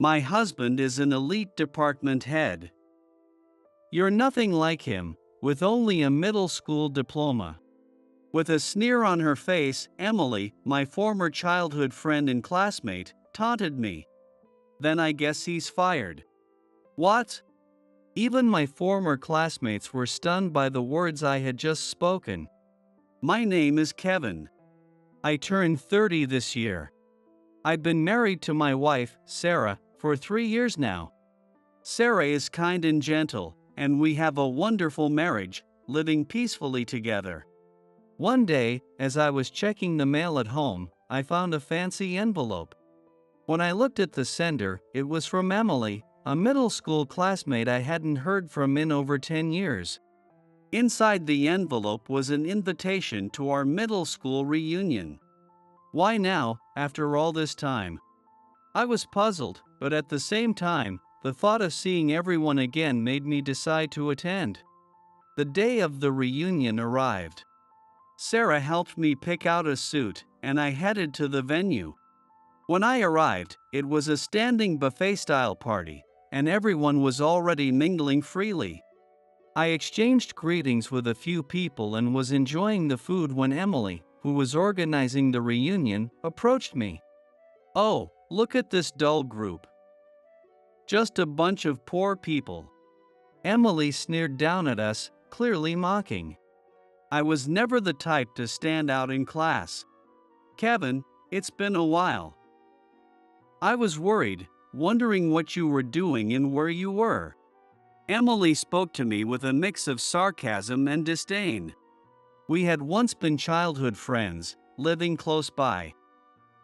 My husband is an elite department head. You're nothing like him, with only a middle school diploma. With a sneer on her face, Emily, my former childhood friend and classmate, taunted me. Then I guess he's fired. What? Even my former classmates were stunned by the words I had just spoken. My name is Kevin. I turned 30 this year. I've been married to my wife, Sarah, for 3 years now. Sarah is kind and gentle, and we have a wonderful marriage, living peacefully together. One day, as I was checking the mail at home, I found a fancy envelope. When I looked at the sender, it was from Emily, a middle school classmate I hadn't heard from in over 10 years. Inside the envelope was an invitation to our middle school reunion. Why now, after all this time? I was puzzled, but at the same time, the thought of seeing everyone again made me decide to attend. The day of the reunion arrived. Sarah helped me pick out a suit, and I headed to the venue. When I arrived, it was a standing buffet-style party, and everyone was already mingling freely. I exchanged greetings with a few people and was enjoying the food when Emily, who was organizing the reunion, approached me. "Oh, look at this dull group. Just a bunch of poor people." Emily sneered down at us, clearly mocking. I was never the type to stand out in class. "Kevin, it's been a while." I was worried, wondering what you were doing and where you were. Emily spoke to me with a mix of sarcasm and disdain. We had once been childhood friends, living close by.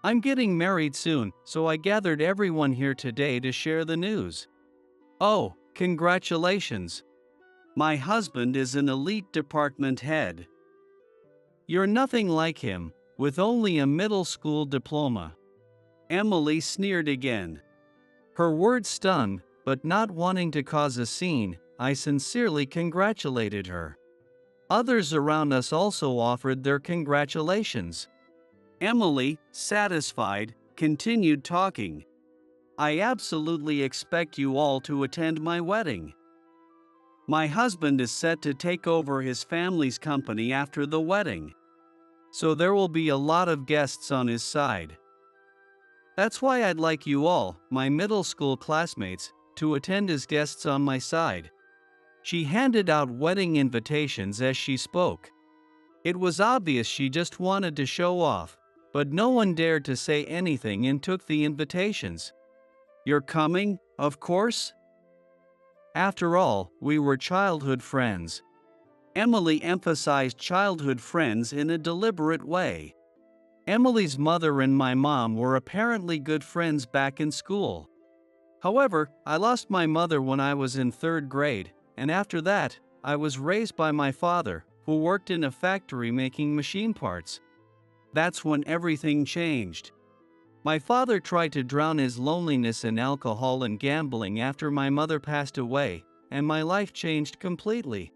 "I'm getting married soon, so I gathered everyone here today to share the news." "Oh, congratulations. My husband is an elite department head." "You're nothing like him, with only a middle school diploma." Emily sneered again. Her words stung, but not wanting to cause a scene, I sincerely congratulated her. Others around us also offered their congratulations. Emily, satisfied, continued talking. "I absolutely expect you all to attend my wedding. My husband is set to take over his family's company after the wedding, so there will be a lot of guests on his side. That's why I'd like you all, my middle school classmates, to attend as guests on my side." She handed out wedding invitations as she spoke. It was obvious she just wanted to show off, but no one dared to say anything and took the invitations. "You're coming, of course?" After all, we were childhood friends. Emily emphasized childhood friends in a deliberate way. Emily's mother and my mom were apparently good friends back in school. However, I lost my mother when I was in 3rd grade, and after that, I was raised by my father, who worked in a factory making machine parts. That's when everything changed. My father tried to drown his loneliness in alcohol and gambling after my mother passed away, and my life changed completely.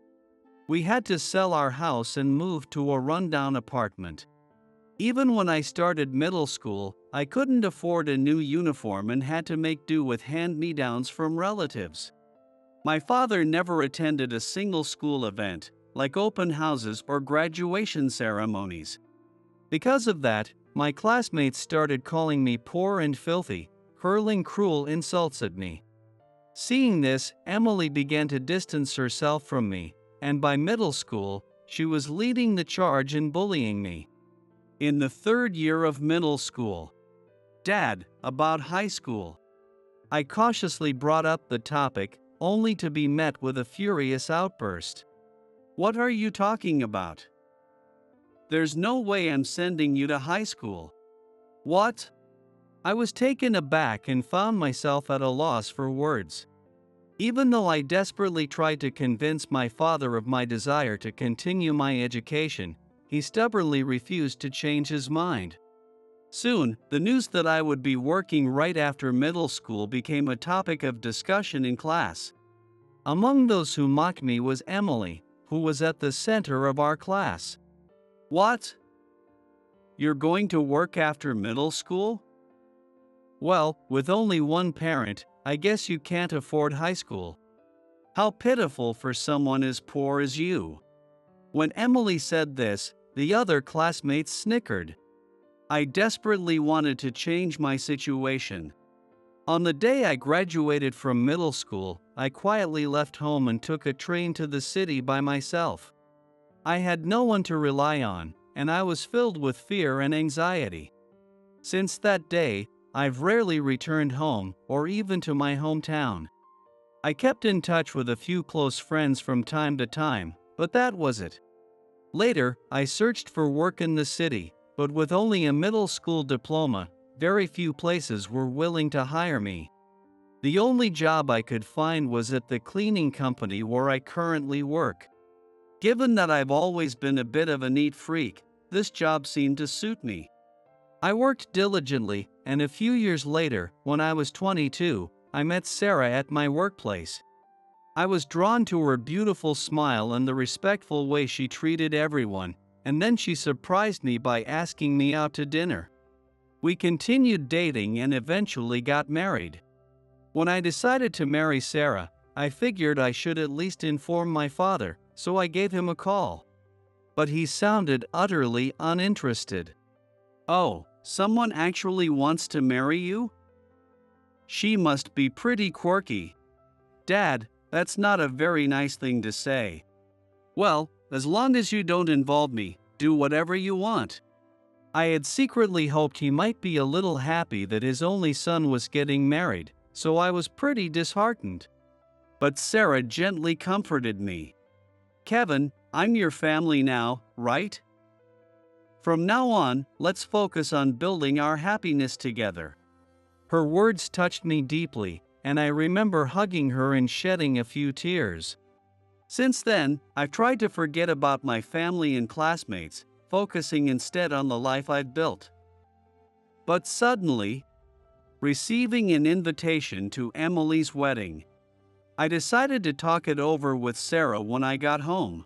We had to sell our house and move to a rundown apartment. Even when I started middle school, I couldn't afford a new uniform and had to make do with hand-me-downs from relatives. My father never attended a single school event, like open houses or graduation ceremonies. Because of that, my classmates started calling me poor and filthy, hurling cruel insults at me. Seeing this, Emily began to distance herself from me, and by middle school, she was leading the charge in bullying me. In the 3rd year of middle school. "Dad, about high school." I cautiously brought up the topic, only to be met with a furious outburst. "What are you talking about? There's no way I'm sending you to high school." "What?" I was taken aback and found myself at a loss for words. Even though I desperately tried to convince my father of my desire to continue my education, he stubbornly refused to change his mind. Soon, the news that I would be working right after middle school became a topic of discussion in class. Among those who mocked me was Emily, who was at the center of our class. "What? You're going to work after middle school?" Well, with only one parent, I guess you can't afford high school. How pitiful for someone as poor as you. When Emily said this, the other classmates snickered. I desperately wanted to change my situation. On the day I graduated from middle school, I quietly left home and took a train to the city by myself. I had no one to rely on, and I was filled with fear and anxiety. Since that day, I've rarely returned home, or even to my hometown. I kept in touch with a few close friends from time to time, but that was it. Later, I searched for work in the city, but with only a middle school diploma, very few places were willing to hire me. The only job I could find was at the cleaning company where I currently work. Given that I've always been a bit of a neat freak, this job seemed to suit me. I worked diligently, and a few years later, when I was 22, I met Sarah at my workplace. I was drawn to her beautiful smile and the respectful way she treated everyone, and then she surprised me by asking me out to dinner. We continued dating and eventually got married. When I decided to marry Sarah, I figured I should at least inform my father, so I gave him a call. But he sounded utterly uninterested. "Oh, someone actually wants to marry you? She must be pretty quirky." "Dad, that's not a very nice thing to say." "Well, as long as you don't involve me, do whatever you want." I had secretly hoped he might be a little happy that his only son was getting married, so I was pretty disheartened. But Sarah gently comforted me. "Kevin, I'm your family now, right? From now on, let's focus on building our happiness together." Her words touched me deeply, and I remember hugging her and shedding a few tears. Since then, I've tried to forget about my family and classmates, focusing instead on the life I've built. But suddenly, receiving an invitation to Emily's wedding, I decided to talk it over with Sarah when I got home.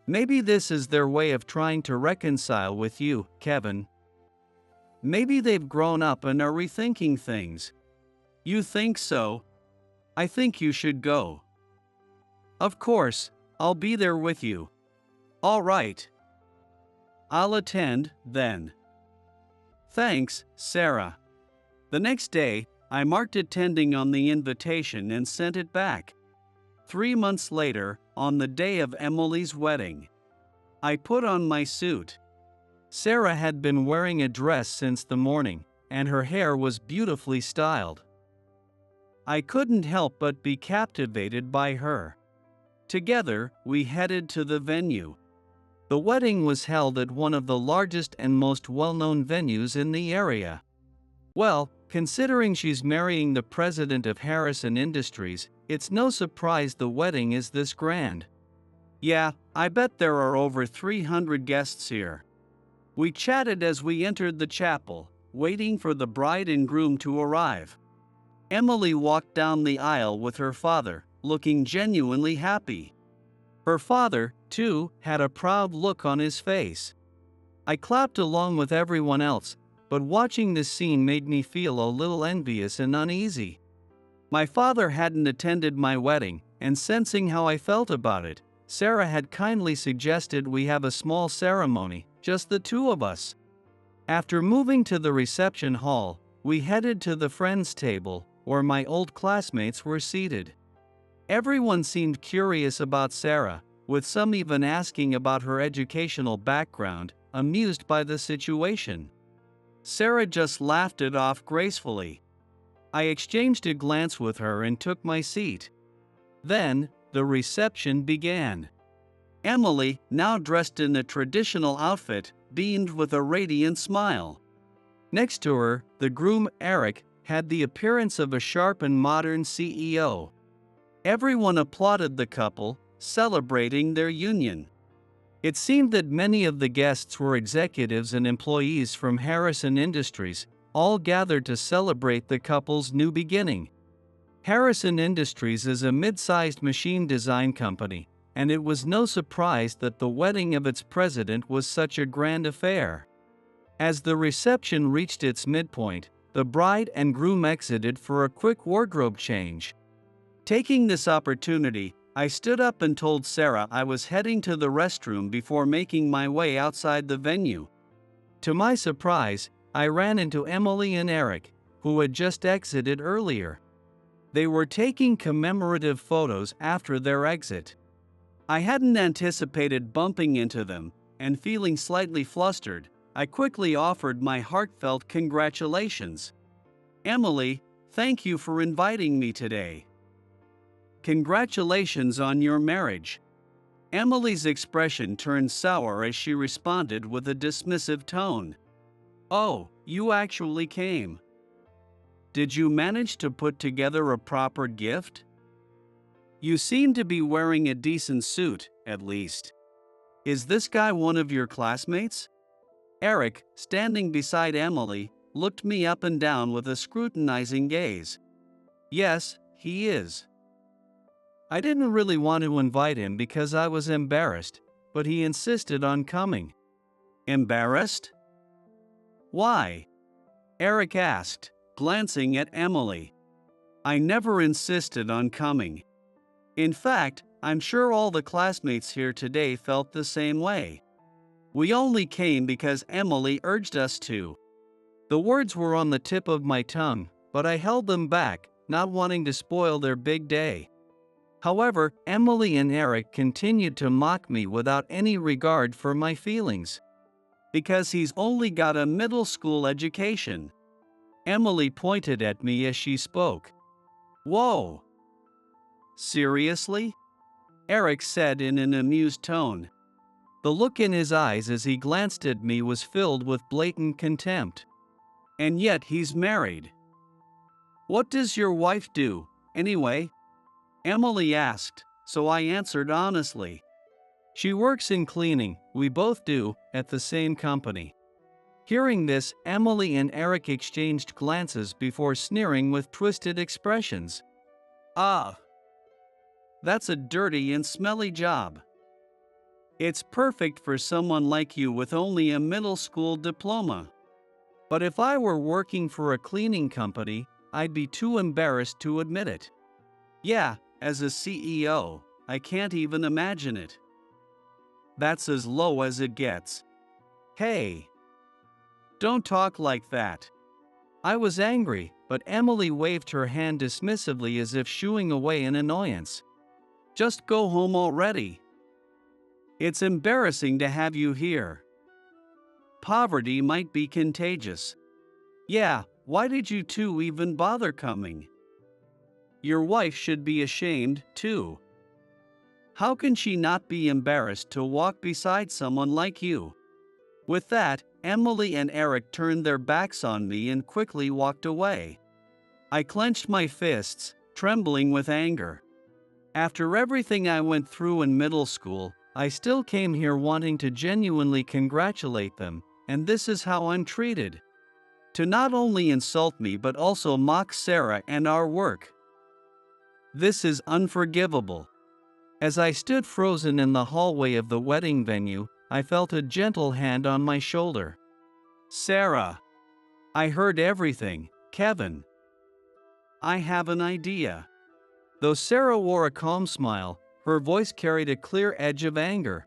Maybe this is their way of trying to reconcile with you, Kevin. Maybe they've grown up and are rethinking things. You think so? I think you should go. Of course, I'll be there with you. All right. I'll attend, then. Thanks, Sarah. The next day, I marked attending on the invitation and sent it back. 3 months later, on the day of Emily's wedding, I put on my suit. Sarah had been wearing a dress since the morning, and her hair was beautifully styled. I couldn't help but be captivated by her. Together, we headed to the venue. The wedding was held at one of the largest and most well-known venues in the area. Well, considering she's marrying the president of Harrison Industries, it's no surprise the wedding is this grand. Yeah, I bet there are over 300 guests here. We chatted as we entered the chapel, waiting for the bride and groom to arrive. Emily walked down the aisle with her father, looking genuinely happy. Her father, too, had a proud look on his face. I clapped along with everyone else, but watching this scene made me feel a little envious and uneasy. My father hadn't attended my wedding, and sensing how I felt about it, Sarah had kindly suggested we have a small ceremony, just the two of us. After moving to the reception hall, we headed to the friends' table, where my old classmates were seated. Everyone seemed curious about Sarah, with some even asking about her educational background, amused by the situation. Sarah just laughed it off gracefully. I exchanged a glance with her and took my seat. Then, the reception began. Emily, now dressed in a traditional outfit, beamed with a radiant smile. Next to her, the groom, Eric, had the appearance of a sharp and modern CEO. Everyone applauded the couple, celebrating their union. It seemed that many of the guests were executives and employees from Harrison Industries, all gathered to celebrate the couple's new beginning. Harrison Industries is a mid-sized machine design company, and it was no surprise that the wedding of its president was such a grand affair. As the reception reached its midpoint, The bride and groom exited for a quick wardrobe change. Taking this opportunity, I stood up and told Sarah I was heading to the restroom before making my way outside the venue. To my surprise, I ran into Emily and Eric, who had just exited earlier. They were taking commemorative photos after their exit. I hadn't anticipated bumping into them, and feeling slightly flustered, I quickly offered my heartfelt congratulations. "Emily, thank you for inviting me today. Congratulations on your marriage." Emily's expression turned sour as she responded with a dismissive tone. "Oh, you actually came. Did you manage to put together a proper gift? You seem to be wearing a decent suit, at least. Is this guy one of your classmates?" Eric, standing beside Emily, looked me up and down with a scrutinizing gaze. "Yes, he is. I didn't really want to invite him because I was embarrassed, but he insisted on coming." "Embarrassed? Why?" Eric asked, glancing at Emily. "I never insisted on coming. In fact, I'm sure all the classmates here today felt the same way. We only came because Emily urged us to." The words were on the tip of my tongue, but I held them back, not wanting to spoil their big day. However, Emily and Eric continued to mock me without any regard for my feelings. "Because he's only got a middle school education." Emily pointed at me as she spoke. "Whoa. Seriously?" Eric said in an amused tone. The look in his eyes as he glanced at me was filled with blatant contempt. "And yet he's married. What does your wife do, anyway?" Emily asked, so I answered honestly. "She works in cleaning, we both do, at the same company." Hearing this, Emily and Eric exchanged glances before sneering with twisted expressions. "Ah, that's a dirty and smelly job. It's perfect for someone like you with only a middle school diploma. But if I were working for a cleaning company, I'd be too embarrassed to admit it. Yeah, as a CEO, I can't even imagine it. That's as low as it gets." "Hey, don't talk like that." I was angry, but Emily waved her hand dismissively as if shooing away an annoyance. "Just go home already. It's embarrassing to have you here. Poverty might be contagious. Yeah, why did you two even bother coming? Your wife should be ashamed, too. How can she not be embarrassed to walk beside someone like you?" With that, Emily and Eric turned their backs on me and quickly walked away. I clenched my fists, trembling with anger. After everything I went through in middle school, I still came here wanting to genuinely congratulate them, and this is how I'm treated. To not only insult me but also mock Sarah and our work. This is unforgivable. As I stood frozen in the hallway of the wedding venue, I felt a gentle hand on my shoulder. "Sarah, I heard everything, Kevin. I have an idea." Though Sarah wore a calm smile, her voice carried a clear edge of anger.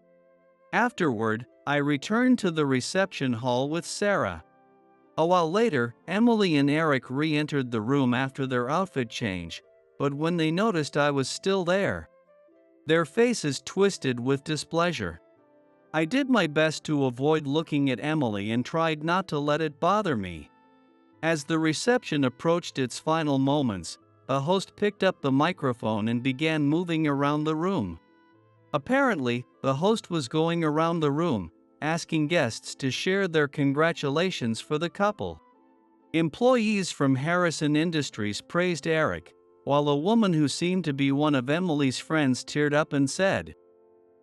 Afterward, I returned to the reception hall with Sarah. A while later, Emily and Eric re-entered the room after their outfit change, but when they noticed I was still there, their faces twisted with displeasure. I did my best to avoid looking at Emily and tried not to let it bother me. As the reception approached its final moments, a host picked up the microphone and began moving around the room. Apparently, the host was going around the room, asking guests to share their congratulations for the couple. Employees from Harrison Industries praised Eric, while a woman who seemed to be one of Emily's friends teared up and said,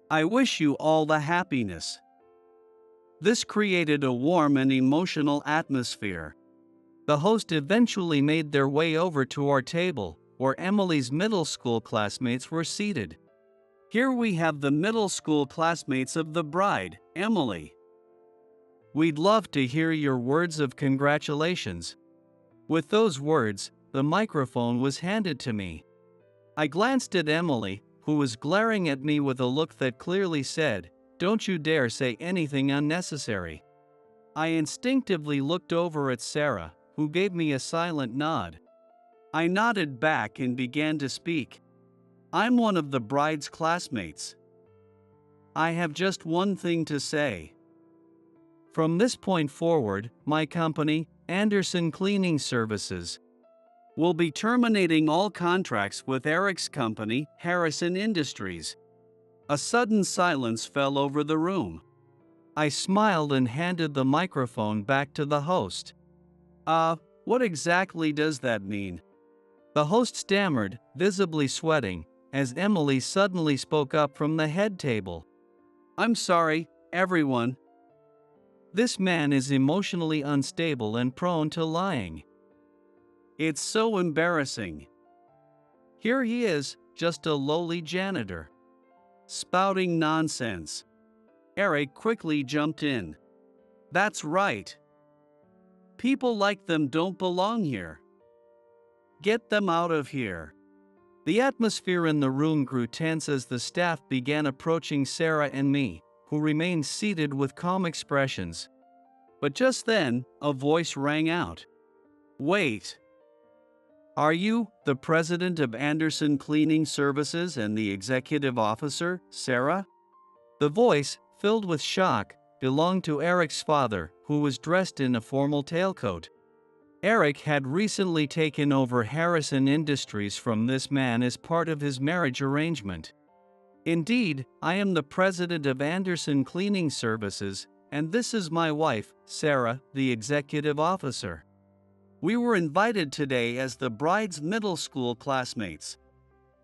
"I wish you all the happiness." This created a warm and emotional atmosphere. The host eventually made their way over to our table, where Emily's middle school classmates were seated. "Here we have the middle school classmates of the bride, Emily. We'd love to hear your words of congratulations." With those words, the microphone was handed to me. I glanced at Emily, who was glaring at me with a look that clearly said, "Don't you dare say anything unnecessary." I instinctively looked over at Sarah, who gave me a silent nod. I nodded back and began to speak. "I'm one of the bride's classmates. I have just one thing to say. From this point forward, my company, Anderson Cleaning Services, will be terminating all contracts with Eric's company, Harrison Industries." A sudden silence fell over the room. I smiled and handed the microphone back to the host. What exactly does that mean?" The host stammered, visibly sweating, as Emily suddenly spoke up from the head table. "I'm sorry, everyone. This man is emotionally unstable and prone to lying. It's so embarrassing. Here he is, just a lowly janitor, spouting nonsense." Eric quickly jumped in. "That's right. People like them don't belong here. Get them out of here." The atmosphere in the room grew tense as the staff began approaching Sarah and me, who remained seated with calm expressions. But just then, a voice rang out. "Wait. Are you the president of Anderson Cleaning Services and the executive officer, Sarah?" The voice, filled with shock, belonged to Eric's father, who was dressed in a formal tailcoat. Eric had recently taken over Harrison Industries from this man as part of his marriage arrangement. "Indeed, I am the president of Anderson Cleaning Services, and this is my wife, Sarah, the executive officer. We were invited today as the bride's middle school classmates."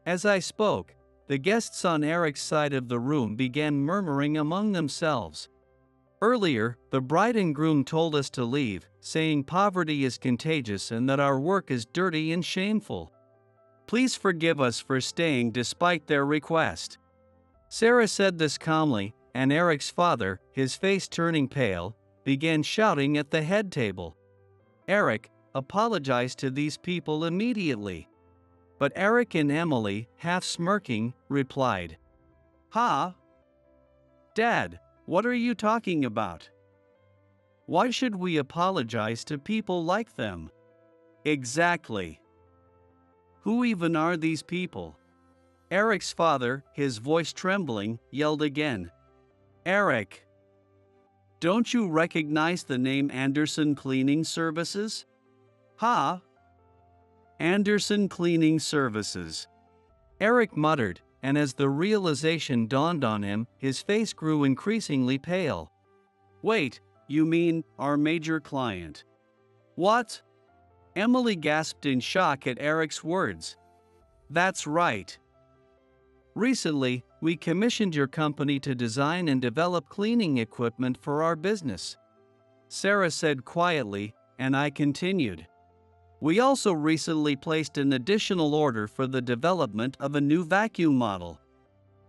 As I spoke, the guests on Eric's side of the room began murmuring among themselves. Earlier, the bride and groom told us to leave, saying poverty is contagious and that our work is dirty and shameful. Please forgive us for staying despite their request. Sarah said this calmly, and Eric's father, his face turning pale, began shouting at the head table. Eric apologized to these people immediately. But Eric and Emily, half smirking, replied, "Ha! Dad, what are you talking about? Why should we apologize to people like them?" "Exactly. Who even are these people?" Eric's father, his voice trembling, yelled again. "Eric, don't you recognize the name Anderson Cleaning Services?" "Ha! Anderson Cleaning Services." Eric muttered, and as the realization dawned on him, his face grew increasingly pale. "Wait, you mean our major client?" "What?" Emily gasped in shock at Eric's words. "That's right. Recently, we commissioned your company to design and develop cleaning equipment for our business," Sarah said quietly, and I continued. "We also recently placed an additional order for the development of a new vacuum model."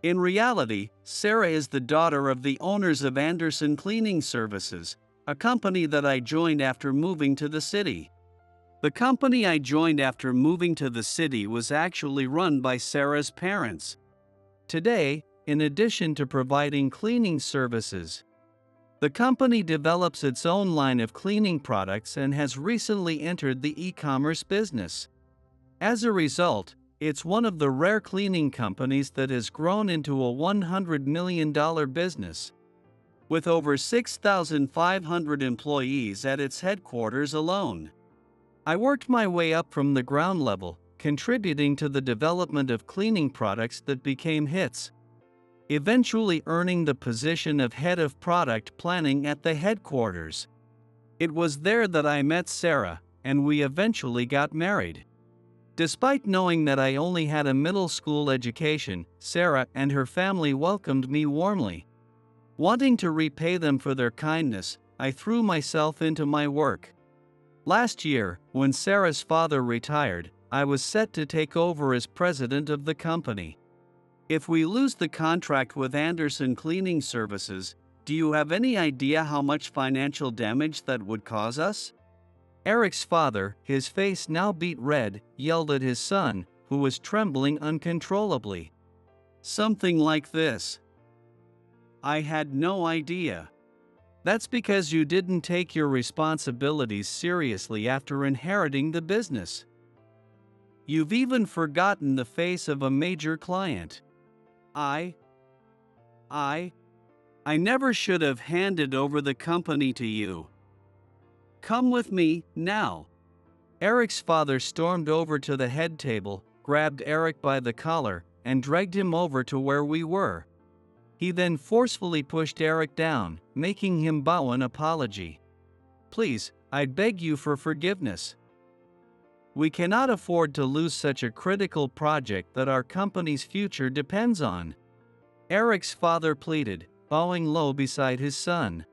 In reality, Sarah is the daughter of the owners of Anderson Cleaning Services, a company that I joined after moving to the city. The company I joined after moving to the city was actually run by Sarah's parents. Today, in addition to providing cleaning services, the company develops its own line of cleaning products and has recently entered the e-commerce business. As a result, it's one of the rare cleaning companies that has grown into a $100 million business, with over 6,500 employees at its headquarters alone. I worked my way up from the ground level, contributing to the development of cleaning products that became hits, eventually earning the position of head of product planning at the headquarters. It was there that I met Sarah, and we eventually got married. Despite knowing that I only had a middle school education, Sarah and her family welcomed me warmly. Wanting to repay them for their kindness, I threw myself into my work. Last year, when Sarah's father retired, I was set to take over as president of the company. If we lose the contract with Anderson Cleaning Services, do you have any idea how much financial damage that would cause us? Eric's father, his face now beet red, yelled at his son, who was trembling uncontrollably. Something like this: "I had no idea. That's because you didn't take your responsibilities seriously after inheriting the business. You've even forgotten the face of a major client. I I never should have handed over the company to you. Come with me, now." Eric's father stormed over to the head table, grabbed Eric by the collar, and dragged him over to where we were. He then forcefully pushed Eric down, making him bow an apology. "Please, I beg you for forgiveness. We cannot afford to lose such a critical project that our company's future depends on," Eric's father pleaded, bowing low beside his son.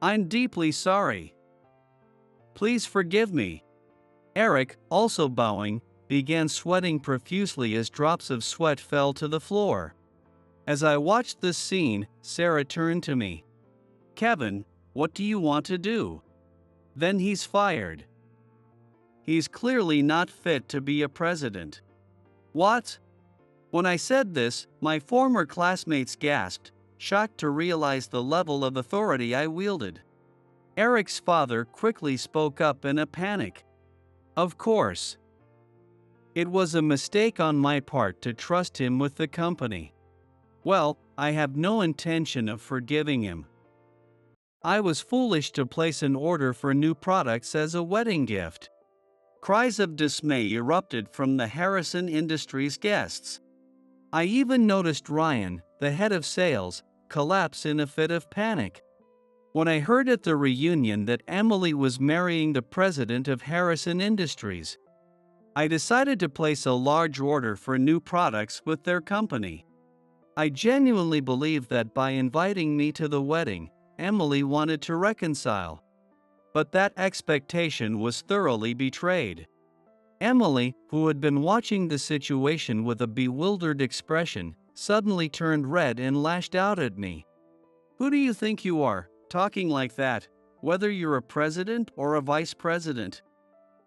"I'm deeply sorry. Please forgive me." Eric, also bowing, began sweating profusely as drops of sweat fell to the floor. As I watched this scene, Sarah turned to me. "Kevin, what do you want to do? Then he's fired. He's clearly not fit to be a president." "What?" When I said this, my former classmates gasped, shocked to realize the level of authority I wielded. Eric's father quickly spoke up in a panic. "Of course. It was a mistake on my part to trust him with the company. Well, I have no intention of forgiving him. I was foolish to place an order for new products as a wedding gift." Cries of dismay erupted from the Harrison Industries guests. I even noticed Ryan, the head of sales, collapse in a fit of panic. When I heard at the reunion that Emily was marrying the president of Harrison Industries, I decided to place a large order for new products with their company. I genuinely believed that by inviting me to the wedding, Emily wanted to reconcile. But that expectation was thoroughly betrayed. Emily, who had been watching the situation with a bewildered expression, suddenly turned red and lashed out at me. "Who do you think you are, talking like that, whether you're a president or a vice president?"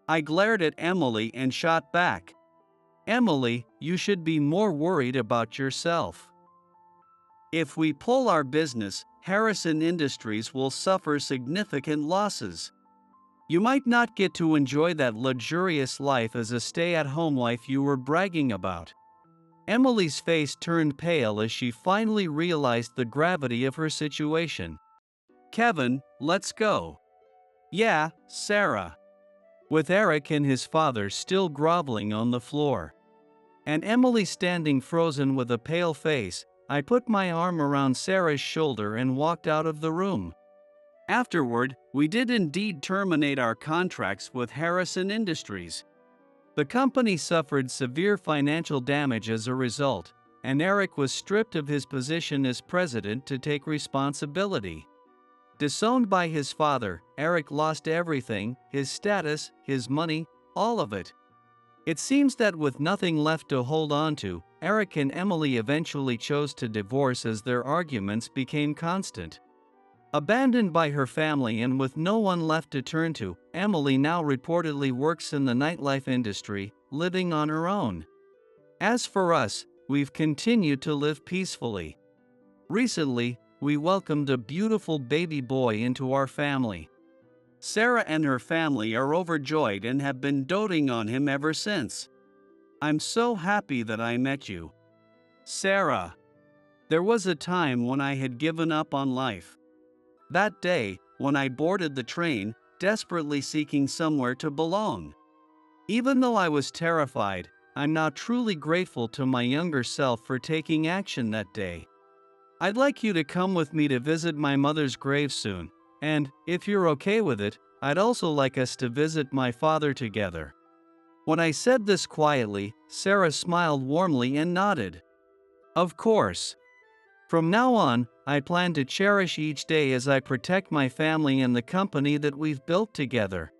I glared at Emily and shot back. "Emily, you should be more worried about yourself. If we pull our business, Harrison Industries will suffer significant losses. You might not get to enjoy that luxurious life as a stay-at-home wife you were bragging about." Emily's face turned pale as she finally realized the gravity of her situation. "Kevin, let's go." "Yeah, Sarah." With Eric and his father still groveling on the floor, and Emily standing frozen with a pale face, I put my arm around Sarah's shoulder and walked out of the room. Afterward, we did indeed terminate our contracts with Harrison Industries. The company suffered severe financial damage as a result, and Eric was stripped of his position as president to take responsibility. Disowned by his father, Eric lost everything: his status, his money, all of it. It seems that with nothing left to hold on to, Eric and Emily eventually chose to divorce as their arguments became constant. Abandoned by her family and with no one left to turn to, Emily now reportedly works in the nightlife industry, living on her own. As for us, we've continued to live peacefully. Recently, we welcomed a beautiful baby boy into our family. Sarah and her family are overjoyed and have been doting on him ever since. I'm so happy that I met you, Sarah. There was a time when I had given up on life. That day, when I boarded the train, desperately seeking somewhere to belong. Even though I was terrified, I'm now truly grateful to my younger self for taking action that day. I'd like you to come with me to visit my mother's grave soon, and, if you're okay with it, I'd also like us to visit my father together." When I said this quietly, Sarah smiled warmly and nodded. "Of course. From now on, I plan to cherish each day as I protect my family and the company that we've built together."